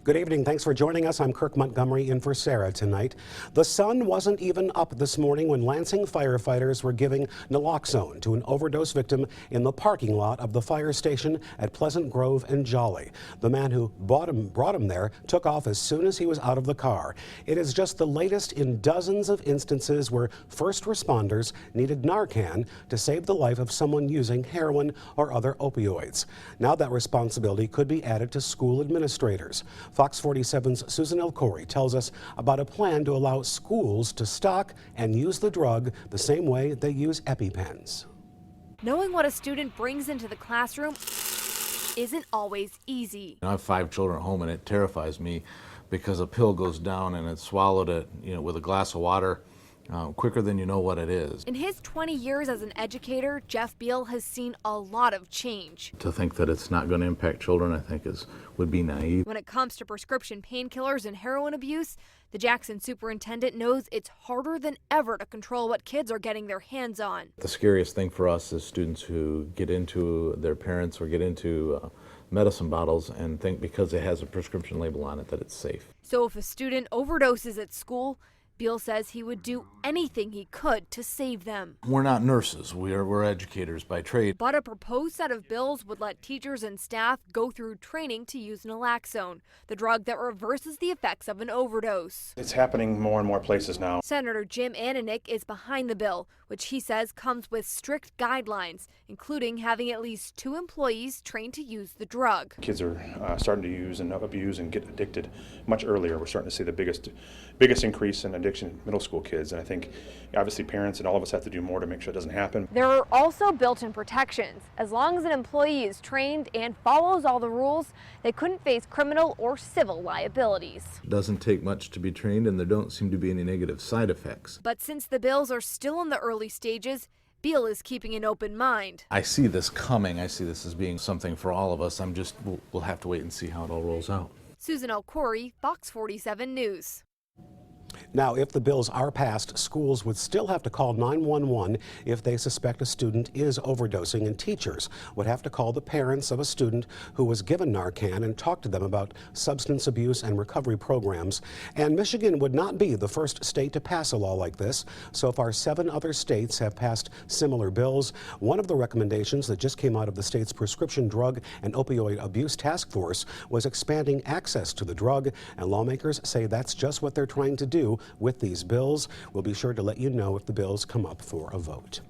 Good evening. Thanks for joining us. I'm Kirk Montgomery in for Sarah tonight. The sun wasn't even up this morning when Lansing firefighters were giving naloxone to an overdose victim in the parking lot of the fire station at Pleasant Grove and Jolly. The man who brought him there took off as soon as he was out of the car. It is just the latest in dozens of instances where first responders needed Narcan to save the life of someone using heroin or other opioids. Now that responsibility could be added to school administrators. Fox 47's Susan Elcori tells us about a plan to allow schools to stock and use the drug the same way they use EpiPens. Knowing what a student brings into the classroom isn't always easy. I have 5 children at home, and it terrifies me because a pill goes down and it's swallowed it, with a glass of water quicker than you know what it is. In his 20 years as an educator, Jeff Beal has seen a lot of change. To think that it's not going to impact children, I think would be naive. When it comes to prescription painkillers and heroin abuse, the Jackson superintendent knows it's harder than ever to control what kids are getting their hands on. The scariest thing for us is students who get into their parents or get into medicine bottles and think because it has a prescription label on it that it's safe. So if a student overdoses at school, Beal says he would do anything he could to save them. We're not nurses, we're educators by trade. But a proposed set of bills would let teachers and staff go through training to use nalaxone, the drug that reverses the effects of an overdose. It's happening more and more places now. Senator Jim Ananick is behind the bill, which he says comes with strict guidelines, including having at least 2 employees trained to use the drug. Kids are starting to use and abuse and get addicted much earlier. We're starting to see the biggest increase in addiction in middle school kids, and I think obviously parents and all of us have to do more to make sure it doesn't happen. There are also built-in protections. As long as an employee is trained and follows all the rules, they couldn't face criminal or civil liabilities. It doesn't take much to be trained, and there don't seem to be any negative side effects. But since the bills are still in the early stages, Beal is keeping an open mind. I see this coming. I see this as being something for all of us. We'll have to wait and see how it all rolls out. Susan Elcori, Fox 47 News. Now, if the bills are passed, schools would still have to call 911 if they suspect a student is overdosing, and teachers would have to call the parents of a student who was given Narcan and talk to them about substance abuse and recovery programs. And Michigan would not be the first state to pass a law like this. So far, 7 other states have passed similar bills. One of the recommendations that just came out of the state's Prescription Drug and Opioid Abuse Task Force was expanding access to the drug, and lawmakers say that's just what they're trying to do with these bills. We'll be sure to let you know if the bills come up for a vote.